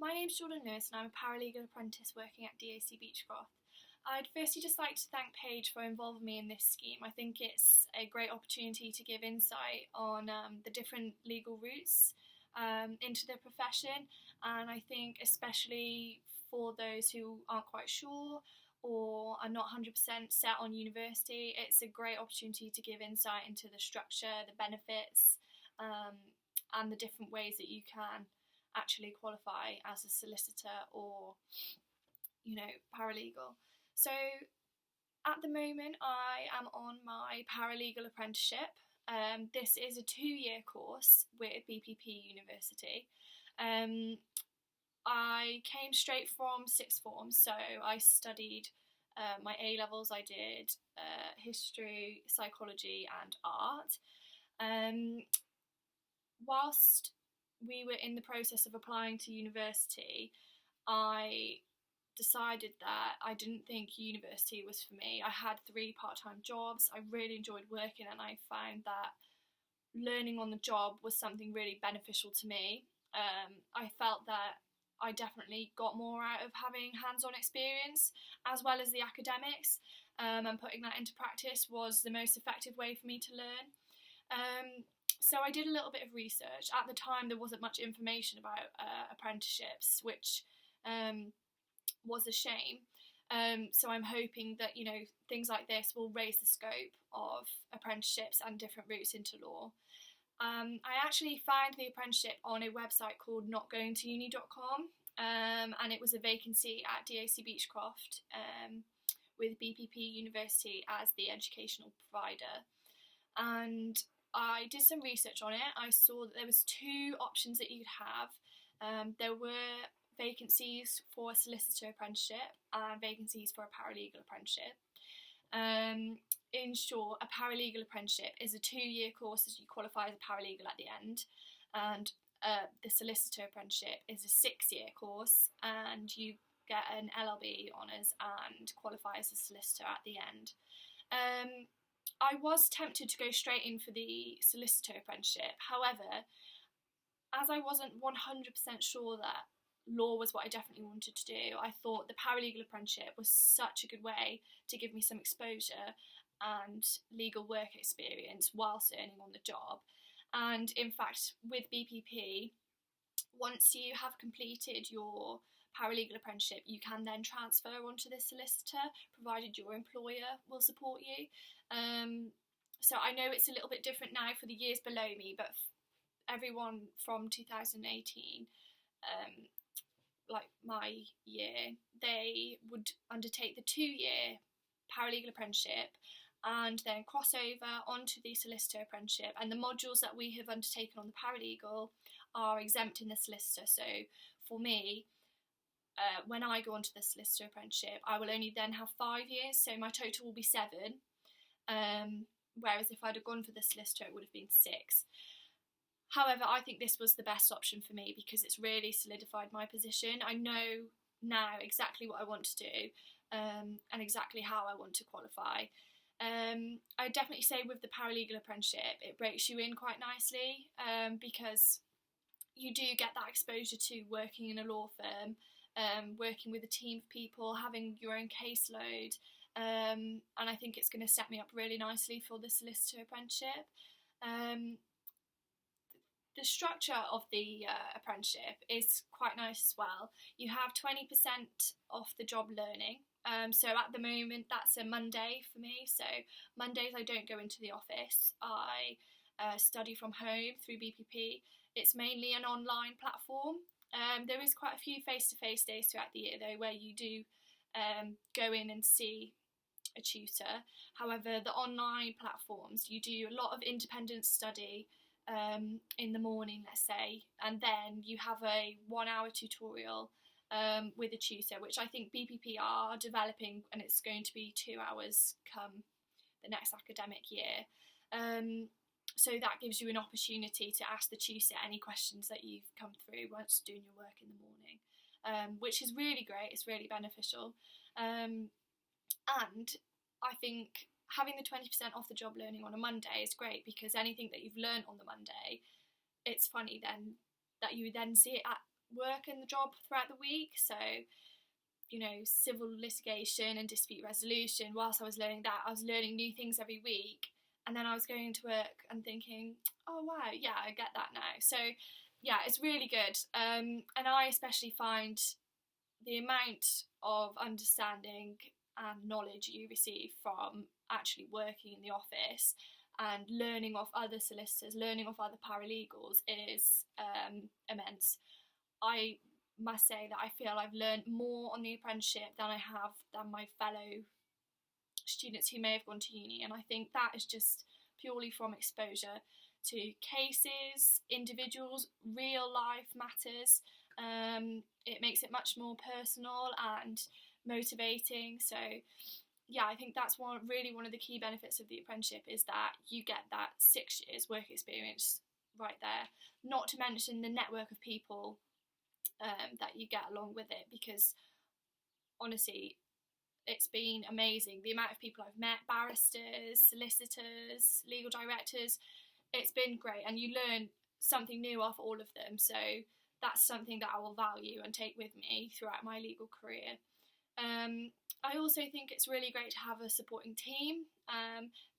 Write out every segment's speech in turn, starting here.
My name's Jordan Lewis and I'm a paralegal apprentice working at DAC Beachcroft. I'd firstly just like to thank Paige for involving me in this scheme. I think it's a great opportunity to give insight on the different legal routes into the profession, and I think especially for those who aren't quite sure or are not 100% set on university, it's a great opportunity to give insight into the structure, the benefits, and the different ways that you can actually qualify as a solicitor or, paralegal. So at the moment I am on my paralegal apprenticeship. This is a 2-year course with BPP University. I came straight from sixth form, so I studied my A-levels. I did history, psychology and art. Whilst we were in the process of applying to university, I decided that I didn't think university was for me. I had 3 part-time jobs. I really enjoyed working, and I found that learning on the job was something really beneficial to me. I felt that I definitely got more out of having hands-on experience as well as the academics, and putting that into practice was the most effective way for me to learn. So I did a little bit of research. At the time, there wasn't much information about apprenticeships, which was a shame. So I'm hoping that, things like this will raise the scope of apprenticeships and different routes into law. I actually found the apprenticeship on a website called notgoingtouni.com, and it was a vacancy at DAC Beachcroft with BPP University as the educational provider. And I did some research on it. I saw that there was 2 options that you could have. There were vacancies for a solicitor apprenticeship and vacancies for a paralegal apprenticeship. In short, a paralegal apprenticeship is a 2-year course as you qualify as a paralegal at the end, and the solicitor apprenticeship is a 6-year course and you get an LLB honours and qualify as a solicitor at the end. I was tempted to go straight in for the solicitor apprenticeship. However, as I wasn't 100% sure that law was what I definitely wanted to do, I thought the paralegal apprenticeship was such a good way to give me some exposure and legal work experience whilst earning on the job. And in fact, with BPP, once you have completed your paralegal apprenticeship, you can then transfer onto the solicitor, provided your employer will support you. So I know it's a little bit different now for the years below me, but everyone from 2018, like my year, they would undertake the 2-year paralegal apprenticeship and then cross over onto the solicitor apprenticeship, and the modules that we have undertaken on the paralegal are exempt in the solicitor. So for me, when I go onto the solicitor apprenticeship, I will only then have 5 years, so my total will be 7, whereas if I'd have gone for the solicitor it would have been 6. However, I think this was the best option for me because it's really solidified my position. I know now exactly what I want to do, and exactly how I want to qualify. I definitely say with the paralegal apprenticeship, it breaks you in quite nicely, because you do get that exposure to working in a law firm, working with a team of people, having your own caseload, and I think it's going to set me up really nicely for the solicitor apprenticeship. The structure of the apprenticeship is quite nice as well. You have 20% off the job learning. So at the moment that's a Monday for me. So Mondays I don't go into the office. I study from home through BPP. It's mainly an online platform. There is quite a few face-to-face days throughout the year though where you do go in and see a tutor. However, the online platforms, you do a lot of independent study in the morning, let's say, and then you have a 1-hour tutorial with a tutor, which I think BPP are developing, and it's going to be 2 hours come the next academic year. So that gives you an opportunity to ask the tutor any questions that you've come through once doing your work in the morning, which is really great. It's really beneficial. And I think having the 20% off the job learning on a Monday is great because anything that you've learned on the Monday, it's funny then that you then see it work in the job throughout the week. So, you know, civil litigation and dispute resolution. Whilst I was learning that, I was learning new things every week. And then I was going to work and thinking, oh wow, yeah, I get that now. So yeah, it's really good. And I especially find the amount of understanding and knowledge you receive from actually working in the office and learning off other solicitors, learning off other paralegals is immense. I must say that I feel I've learned more on the apprenticeship than I have than my fellow students who may have gone to uni, and I think that is just purely from exposure to cases, individuals, real life matters. It makes it much more personal and motivating. So yeah, I think that's one of the key benefits of the apprenticeship, is that you get that 6 years work experience right there, not to mention the network of people that you get along with it, because honestly, it's been amazing. The amount of people I've met, barristers, solicitors, legal directors, it's been great, and you learn something new off all of them. So that's something that I will value and take with me throughout my legal career. I also think it's really great to have a supporting team.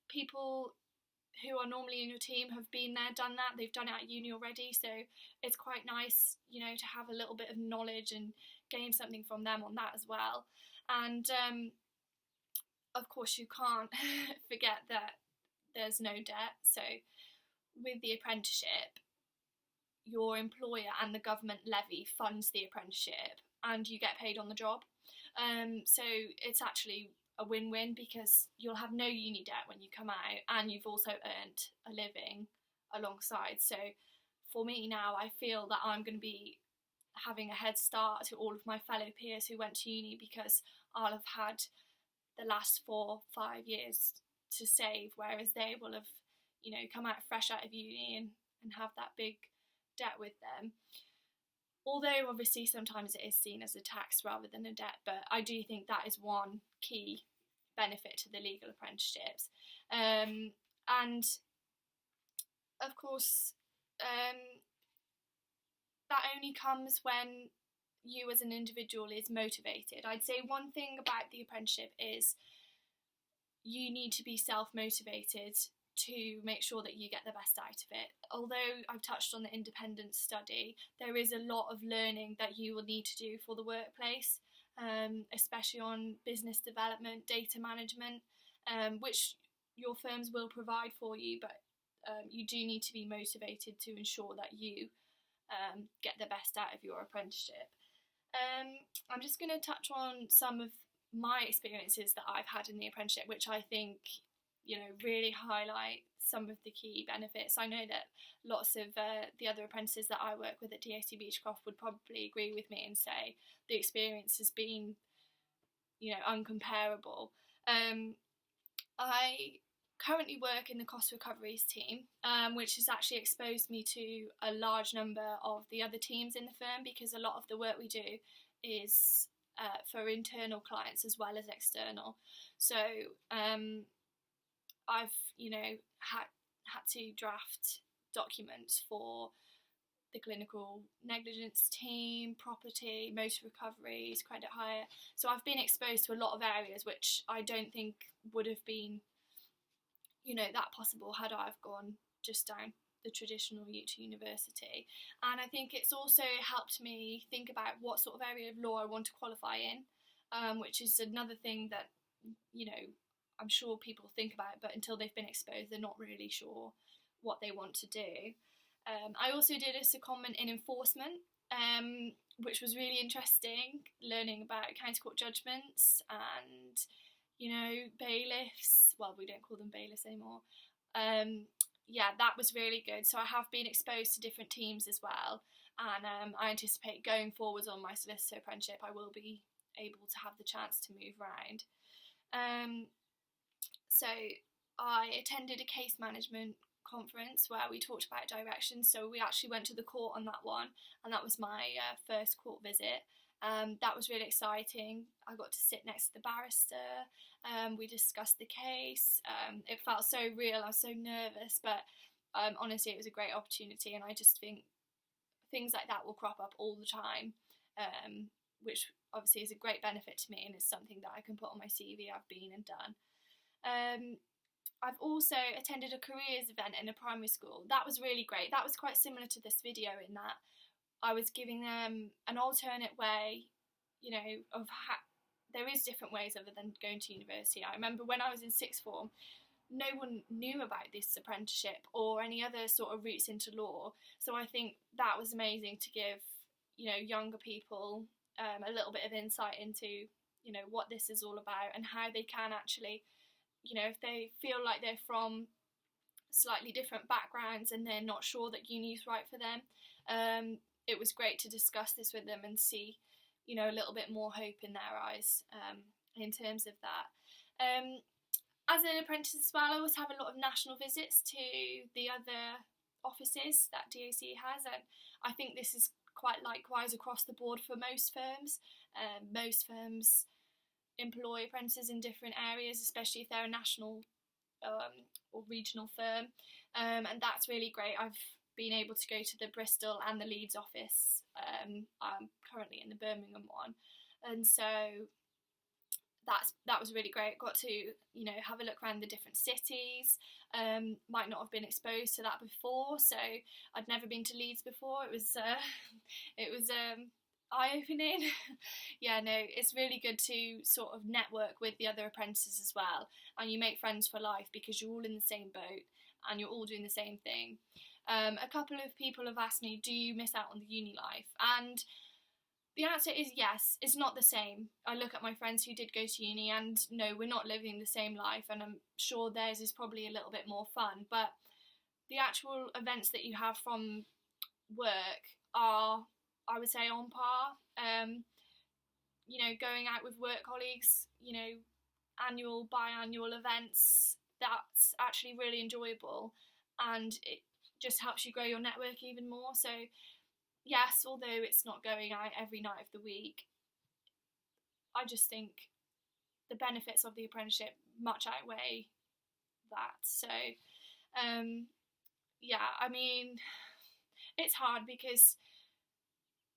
People who are normally in your team have been there, done that. They've done it at uni already, so it's quite nice, you know, to have a little bit of knowledge and gain something from them on that as well. And of course, you can't forget that there's no debt. So with the apprenticeship, your employer and the government levy funds the apprenticeship, and you get paid on the job. So it's actually a win-win, because you'll have no uni debt when you come out, and you've also earned a living alongside. So for me now, I feel that I'm going to be having a head start to all of my fellow peers who went to uni, because I'll have had the last 4 or 5 years to save, whereas they will have, you know, come out fresh out of uni and have that big debt with them. Although obviously sometimes it is seen as a tax rather than a debt, but I do think that is one key benefit to the legal apprenticeships. And of course, that only comes when you as an individual is motivated. I'd say one thing about the apprenticeship is you need to be self-motivated to make sure that you get the best out of it. Although I've touched on the independent study, there is a lot of learning that you will need to do for the workplace, especially on business development, data management, which your firms will provide for you, but you do need to be motivated to ensure that you get the best out of your apprenticeship. I'm just going to touch on some of my experiences that I've had in the apprenticeship, which I think, you know, really highlight some of the key benefits. I know that lots of the other apprentices that I work with at DSC Beachcroft would probably agree with me and say the experience has been, you know, uncomparable. I currently work in the cost recoveries team, which has actually exposed me to a large number of the other teams in the firm, because a lot of the work we do is for internal clients as well as external. So I've, you know, had to draft documents for the clinical negligence team, property, motor recoveries, credit hire. So I've been exposed to a lot of areas which I don't think would have been, you know, that possible had I have gone just down the traditional route to university. And I think it's also helped me think about what sort of area of law I want to qualify in, which is another thing that, you know, I'm sure people think about, but until they've been exposed, they're not really sure what they want to do. I also did a secondment in enforcement, which was really interesting, learning about county court judgments and, you know, bailiffs. Well, we don't call them bailiffs anymore. Yeah, that was really good. So I have been exposed to different teams as well, and I anticipate going forwards on my solicitor apprenticeship, I will be able to have the chance to move around. So I attended a case management conference where we talked about directions. So we actually went to the court on that one, and that was my first court visit. That was really exciting. I got to sit next to the barrister. We discussed the case. It felt so real. I was so nervous, but honestly, it was a great opportunity, and I just think things like that will crop up all the time, which obviously is a great benefit to me, and it's something that I can put on my CV. I've been and done. I've also attended a careers event in a primary school. That was really great. That was quite similar to this video in that I was giving them an alternate way, you know, of there is different ways other than going to university. I remember when I was in sixth form, no one knew about this apprenticeship or any other sort of routes into law. So I think that was amazing to give, you know, younger people a little bit of insight into, you know, what this is all about and how they can actually, you know, if they feel like they're from slightly different backgrounds and they're not sure that uni is right for them, it was great to discuss this with them and see, you know, a little bit more hope in their eyes in terms of that. As an apprentice as well, I always have a lot of national visits to the other offices that DAC has, and I think this is quite likewise across the board for most firms. Most firms employ apprentices in different areas, especially if they're a national or regional firm, and that's really great. I've been able to go to the Bristol and the Leeds office. I'm currently in the Birmingham one, and so that was really great. Got to, you know, have a look around the different cities. Might not have been exposed to that before, so I'd never been to Leeds before. It was eye-opening. Yeah, no, it's really good to sort of network with the other apprentices as well, and you make friends for life because you're all in the same boat and you're all doing the same thing. A couple of people have asked me, do you miss out on the uni life? And the answer is yes. It's not the same. I look at my friends who did go to uni, and no, we're not living the same life, and I'm sure theirs is probably a little bit more fun, but the actual events that you have from work are, I would say, on par. You know, going out with work colleagues, you know, annual, biannual events, that's actually really enjoyable, and it just helps you grow your network even more. So yes, although it's not going out every night of the week, I just think the benefits of the apprenticeship much outweigh that. So yeah, I mean, it's hard because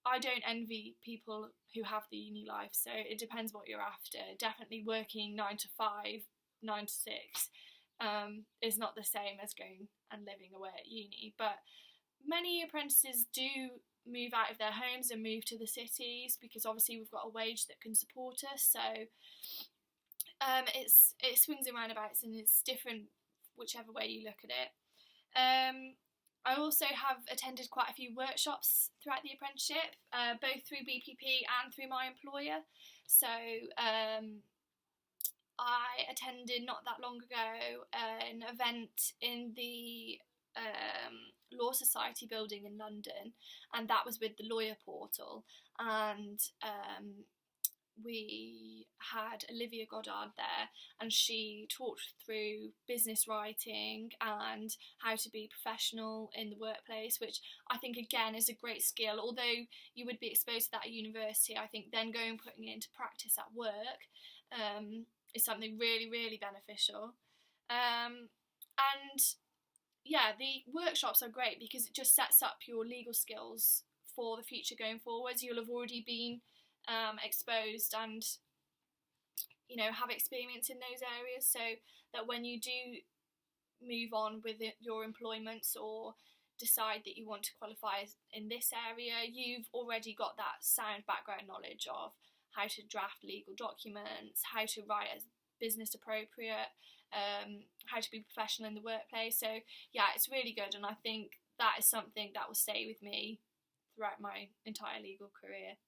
I don't envy people who have the uni life, so it depends what you're after. Definitely working 9 to 5, 9 to 6 is not the same as going and living away at uni, but many apprentices do move out of their homes and move to the cities because obviously we've got a wage that can support us, so it swings and roundabouts and it's different whichever way you look at it. I also have attended quite a few workshops throughout the apprenticeship, both through BPP and through my employer. So I attended not that long ago an event in the Law Society building in London, and that was with the Lawyer Portal, and we had Olivia Goddard there, and she talked through business writing and how to be professional in the workplace, which I think again is a great skill. Although you would be exposed to that at university, I think then going and putting it into practice at work is something really, really beneficial. And yeah, the workshops are great because it just sets up your legal skills for the future going forwards. You'll have already been exposed and, you know, have experience in those areas, so that when you do move on with your employments or decide that you want to qualify in this area, you've already got that sound background knowledge of how to draft legal documents, how to write as business appropriate, how to be professional in the workplace. So yeah, it's really good, and I think that is something that will stay with me throughout my entire legal career.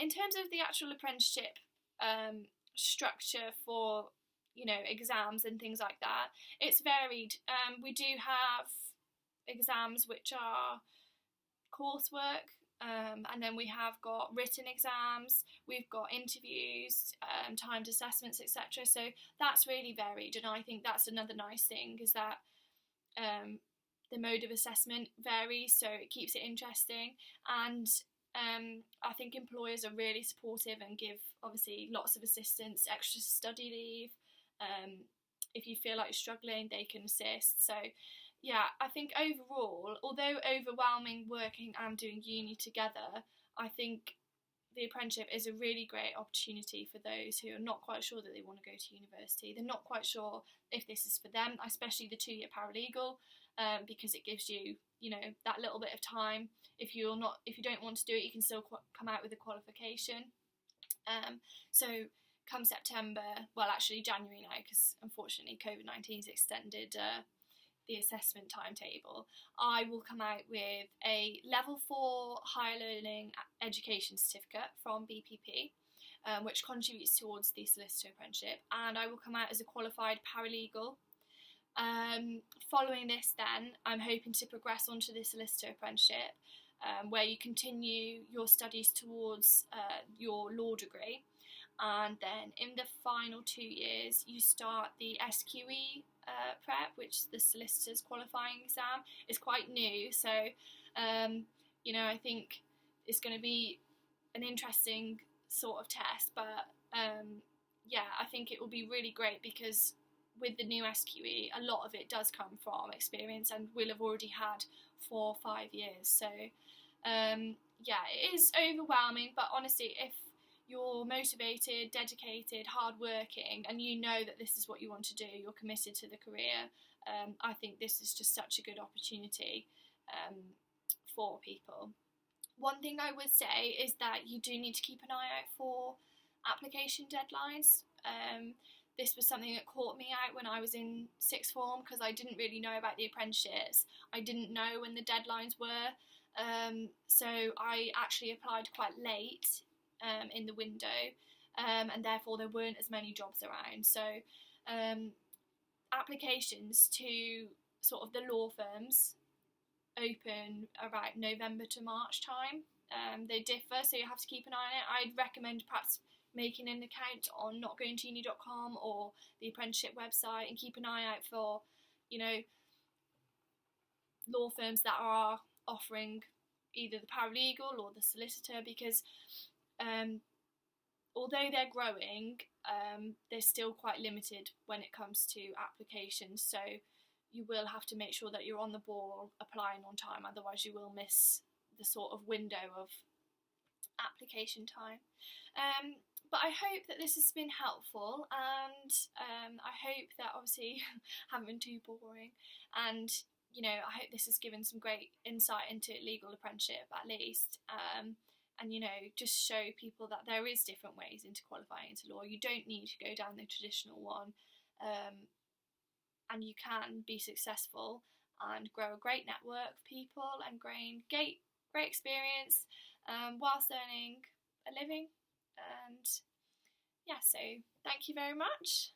In terms of the actual apprenticeship structure for, you know, exams and things like that, it's varied. We do have exams which are coursework, and then we have got written exams, we've got interviews, timed assessments, etc. So that's really varied, and I think that's another nice thing, is that the mode of assessment varies, so it keeps it interesting. And I think employers are really supportive and give obviously lots of assistance, extra study leave. If you feel like you're struggling, they can assist. So Yeah, I think overall, although overwhelming working and doing uni together, I think the apprenticeship is a really great opportunity for those who are not quite sure that they want to go to university. They're not quite sure if this is for them, especially the 2-year paralegal, because it gives you, you know, that little bit of time. If you don't want to do it, you can still come out with a qualification. So come September, well, actually January now, because unfortunately COVID-19 has extended the assessment timetable, I will come out with a level 4 higher learning education certificate from BPP, which contributes towards the solicitor apprenticeship, and I will come out as a qualified paralegal. Following this then, I'm hoping to progress onto the solicitor apprenticeship, where you continue your studies towards your law degree, and then in the final 2 years you start the SQE prep, which is the solicitors qualifying exam. It's quite new, so you know, I think it's going to be an interesting sort of test, but yeah, I think it will be really great because with the new SQE, a lot of it does come from experience and we'll have already had 4 or 5 years. So yeah, it is overwhelming, but honestly, if you're motivated, dedicated, hardworking, and you know that this is what you want to do, you're committed to the career, I think this is just such a good opportunity for people. One thing I would say is that you do need to keep an eye out for application deadlines. This was something that caught me out when I was in sixth form, because I didn't really know about the apprenticeships. I didn't know when the deadlines were, so I actually applied quite late in the window, and therefore there weren't as many jobs around. So applications to sort of the law firms open around November to March time. They differ, so you have to keep an eye on it. I'd recommend perhaps making an account on notgoingtouni.com or the apprenticeship website, and keep an eye out for, you know, law firms that are offering either the paralegal or the solicitor, because although they're growing, they're still quite limited when it comes to applications, so you will have to make sure that you're on the ball applying on time, otherwise you will miss the sort of window of application time. But I hope that this has been helpful, and I hope that obviously haven't been too boring, and you know, I hope this has given some great insight into legal apprenticeship at least, and you know, just show people that there is different ways into qualifying into law. You don't need to go down the traditional one, and you can be successful and grow a great network of people and gain great experience whilst earning a living. And yeah, so thank you very much.